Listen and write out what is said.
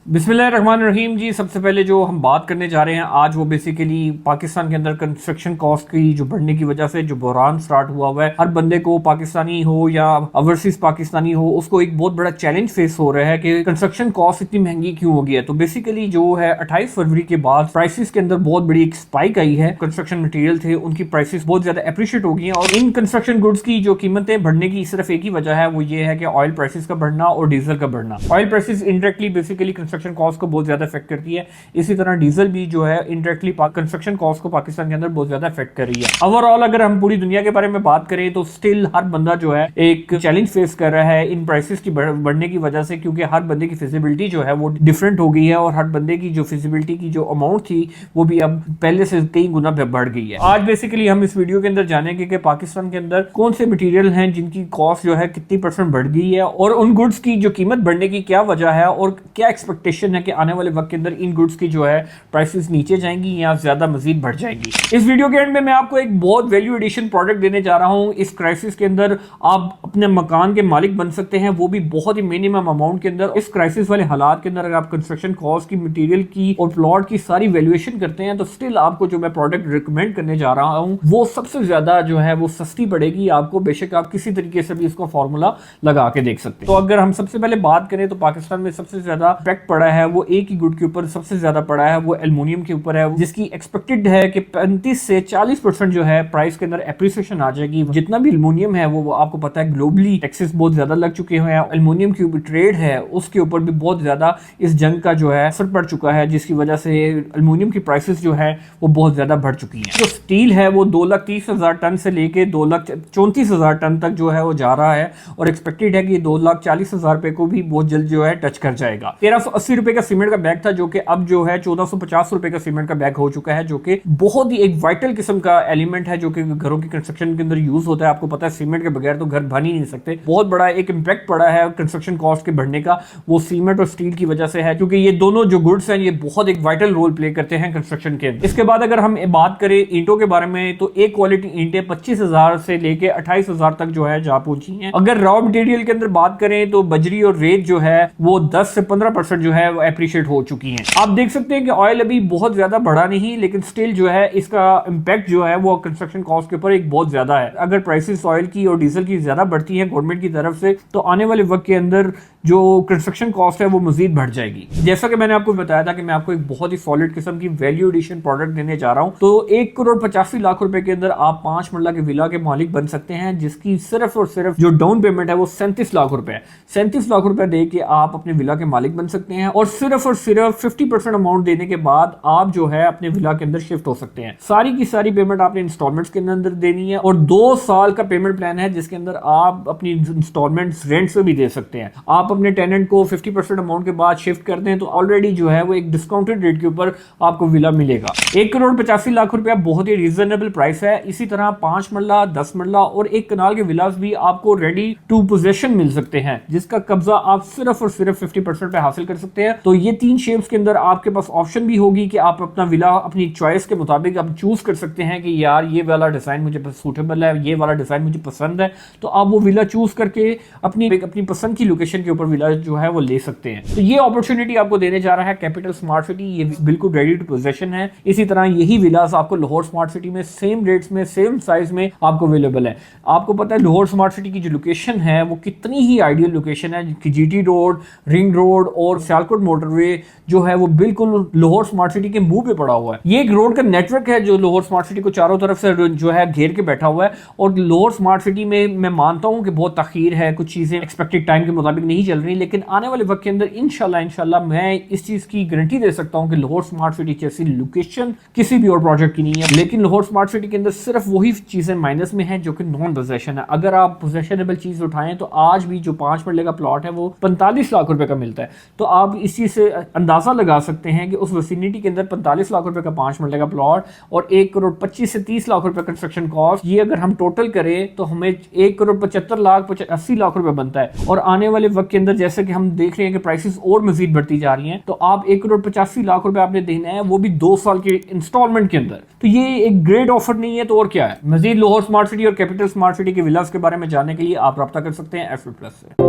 बिस्मिल्लाहिर्रहमानिर्रहीम जी। सबसे पहले जो हम बात करने जा रहे हैं आज वो बेसिकली पाकिस्तान के अंदर कंस्ट्रक्शन कॉस्ट की जो बढ़ने की वजह से जो बहरान स्टार्ट हुआ है, हर बंदे को पाकिस्तानी हो या ओवरसीज पाकिस्तानी हो उसको एक बहुत बड़ा चैलेंज फेस हो रहा है कि कंस्ट्रक्शन कॉस्ट इतनी महंगी क्यों हो गई है। तो बेसिकली जो है 28 फरवरी के बाद प्राइसेस के अंदर बहुत बड़ी एक स्पाइक आई है। कंस्ट्रक्शन मटेरियल थे उनकी प्राइसेस बहुत ज्यादा अप्रिशिएट हो गई है और इन कंस्ट्रक्शन गुड्स की जो कीमतें बढ़ने की सिर्फ एक ही वजह है, वो ये है कि ऑयल प्राइसेस का बढ़ना और डीजल का बढ़ना। Oil prices indirectly basically construction cost को बहुत ज्यादा इफेक्ट करती है, इसी तरह डीजल भी जो है इनडायरेक्टली कंस्ट्रक्शन कॉस्ट को पाकिस्तान के अंदर बहुत ज्यादा इफेक्ट कर रही है। ओवरऑल अगर हम पूरी दुनिया के बारे में बात करें तो स्टिल हर बंदा जो है एक चैलेंज फेस कर रहा है इन प्राइसेस की बढ़ने की वजह से, क्योंकि हर बंदे की फिजिबिलिटी जो है वो डिफरेंट हो गई है और हर बंदे की जो फिजिबिलिटी की जो अमाउंट थी वो भी अब पहले से कई गुना बढ़ गई है। आज बेसिकली हम इस वीडियो के अंदर जानेंगे कि पाकिस्तान के अंदर कौन से मटेरियल हैं जिनकी कॉस्ट जो है कितनी % बढ़ गई है और उन गुड्स की जो कीमत बढ़ने की क्या वजह है और क्या एक्सपेक्टेशन है कि आने वाले वक्त के अंदर इन गुड्स की जो है प्राइसेस नीचे जाएंगी या ज्यादा मजीद बढ़ जाएंगी। इस वीडियो के एंड में मैं आपको एक बहुत वैल्यू एडिशन प्रोडक्ट देने जा रहा हूं। इस क्राइसिस के अंदर आप अपने मकान के मालिक बन सकते हैं, वो भी बहुत ही मिनिमम अमाउंट के अंदर। इस क्राइसिस वाले हालात के अंदर अगर आप कंस्ट्रक्शन कॉस्ट की, मटेरियल की और प्लॉट की सारी वैल्यूएशन करते हैं तो स्टिल आपको जो मैं प्रोडक्ट रिकमेंड करने जा रहा हूं वो सबसे ज्यादा जो है वो सस्ती पड़ेगी आपको, बेशक आप किसी तरीके से भी इसको फॉर्मूला लगा के देख सकते हैं। तो अगर हम सबसे पहले बात करें तो पाकिस्तान में सबसे ज्यादा इफेक्ट पड़ा है वो एक ही गुड के ऊपर सबसे ज्यादा पड़ा है, वो एल्युमिनियम के ऊपर है, जिसकी एक्सपेक्टेड है कि 35 से 40% जो है प्राइस के अंदर एप्रिसिएशन आ जाएगी। जितना भी एल्युमिनियम है वो आपको पता है ग्लोबली टैक्सेस बहुत ज्यादा लग चुके हैं, एल्युमिनियम की ऊपर ट्रेड है उसके ऊपर भी बहुत ज्यादा इस जंग का जो है असर पड़ चुका है, जिसकी वजह से एल्युमिनियम की प्राइसेस जो है वो बहुत ज्यादा बढ़ चुकी है। जो स्टील है वो 2,30,000 टन से लेके 2,34,000 टन तक जो है वो जा रहा है और एक्सपेक्टेड है कि 2,40,000 रुपए को भी बहुत जल्द जो है टच कर जाएगा। 1,380 रुपए का सीमेंट का बैग था जो कि अब जो है 1,450 रुपए का सीमेंट का बैग हो चुका है, जो कि बहुत ही एक वाइटल किस्म का एलिमेंट है जो कि घरों की कंस्ट्रक्शन के अंदर यूज होता है। आपको पता है सीमेंट के बगैर तो घर बन ही नहीं सकते। बहुत बड़ा एक इंपैक्ट पड़ा है कंस्ट्रक्शन कॉस्ट के बढ़ने का, वो सीमेंट और स्टील की वजह से है, क्योंकि ये दोनों जो गुड्स हैं ये बहुत एक वाइटल रोल प्ले करते हैं कंस्ट्रक्शन के अंदर। इसके बाद अगर हम बात करें ईंटों के बारे में तो एक क्वालिटी ईंटें 25,000 से लेके 28,000 तक जो है जा पहुंची हैं। अगर रॉ मटेरियल के अंदर बात करें तो बजरी और रेत जो है वो 10 से 15% जो है वो एप्रिशिएट हो चुकी हैं। आप देख सकते हैं कि ऑयल अभी बहुत ज्यादा बढ़ा नहीं, लेकिन स्टिल जो है इसका इंपैक्ट जो है वो कंस्ट्रक्शन कॉस्ट के ऊपर एक बहुत ज्यादा है। अगर प्राइसेस ऑयल की और डीजल की ज्यादा बढ़ती है गवर्नमेंट की तरफ से तो आने वाले वक्त के अंदर जो कंस्ट्रक्शन कॉस्ट है वो मजीद बढ़ जाएगी। जैसा कि मैंने आपको बताया था कि मैं आपको एक बहुत ही सॉलिड किस्म की वैल्यू एडिशन प्रोडक्ट देने जा रहा हूं। तो 1,85,00,000 रुपए के अंदर आप 5 मरला के विला के मालिक बन सकते हैं, जिसकी सिर्फ और सिर्फ जो डाउन पेमेंट है वो 37 लाख रुपए है। 37 लाख रुपए दे के आप अपने विला के मालिक बन सकते हैं और सिर्फ 50% अमाउंट देने के बाद आप जो है अपने विला के अंदर शिफ्ट हो सकते हैं। सारी की सारी पेमेंट आपने इंस्टॉलमेंट्स के अंदर देनी है और 2 साल का पेमेंट प्लान है जिसके अंदर आप अपनी इंस्टॉलमेंट्स रेंट से भी दे सकते हैं। आप अपने टेनेंट को 50% अमाउंट के बाद शिफ्ट कर दें तो ऑलरेडी जो है वो एक डिस्काउंटेड रेट के ऊपर आपको विला मिलेगा। 1,85,00,000 रुपया बहुत ही रीजनेबल प्राइस है। इसी तरह 5 मरला, 10 मरला और 1 कनाल के विलास भी आपको रेडी टू पोजेशन मिल सकते हैं, जिसका कब्जा आप सिर्फ और सिर्फ 50% पे हासिल कर सकते हैं। तो ये 3 शेप्स के अंदर आपके पास ऑप्शन भी होगी कि आप अपना विला अपनी चॉइस के मुताबिक आप चूज कर सकते हैं कि यार ये वाला डिजाइन मुझे सूटेबल है, ये वाला डिजाइन मुझे पसंद है, तो आप वो विला चूज करके अपनी पसंद की लोकेशन के ऊपर विला जो है वो ले सकते हैं। तो ये अपॉर्चुनिटी आपको देने जा रहा है कैपिटल स्मार्ट सिटी, ये बिल्कुल रेडी टू पोजेशन है। इसी तरह यही विलास आपको लाहौर स्मार्ट सिटी में सेम रेट्स में सेम साइज में आपको अवेलेबल है। आपको पता है लाहौर स्मार्ट सिटी की जो लोकेशन है वो कितनी ही आइडियल लोकेशन है कि जीटी रोड, रिंग रोड और सियालकोट मोटरवे जो है वो बिल्कुल लाहौर स्मार्ट सिटी के मुंह पे पड़ा हुआ है। ये एक रोड का नेटवर्क है जो लाहौर स्मार्ट सिटी को चारों तरफ से जो है घेर के बैठा हुआ है और लाहौर स्मार्ट सिटी में मैं मानता हूं कि बहुत ताखीर है, कुछ चीजें एक्सपेक्टेड टाइम के मुताबिक नहीं चल रही, लेकिन आने वाले वक्त के अंदर इंशाल्लाह मैं इस चीज की गारंटी दे सकता हूं कि लाहौर स्मार्ट सिटी जैसी लोकेशन किसी भी और प्रोजेक्ट की नहीं है। लेकिन लाहौर स्मार्ट सिटी के अंदर सिर्फ वही चीजें माइनस में है जो कि नॉन पोजेशन है। अगर आप पोजेशनेबल चीज उठाएं तो आज भी जो 5 मरले का प्लॉट है वो 45 लाख रुपए का मिलता है। तो आप इस चीज से अंदाजा लगा सकते हैं कि उस विसिनिटी के अंदर 45 लाख रुपए का 5 मरले का प्लॉट और 1,25 से 30 लाख रुपए कंस्ट्रक्शन कॉस्ट, ये अगर हम टोटल करें तो हमें 1,75,80,00,000 रुपए बनता है। और आने वाले वक्त के अंदर जैसे कि हम देख रहे हैं कि प्राइसेस और मजीद बढ़ती जा रही हैं, तो आप 1,85,00,000 रुपए आपने देना है, वो भी 2 साल के इंस्टॉलमेंट के अंदर। तो ये एक ग्रेट ऑफर नहीं है तो और क्या है। मजीद लाहौर स्मार्ट सिटी और कैपिटल स्मार्ट सिटी के विलास के बारे में जानने के लिए आप रब्ता कर सकते हैं F+ से।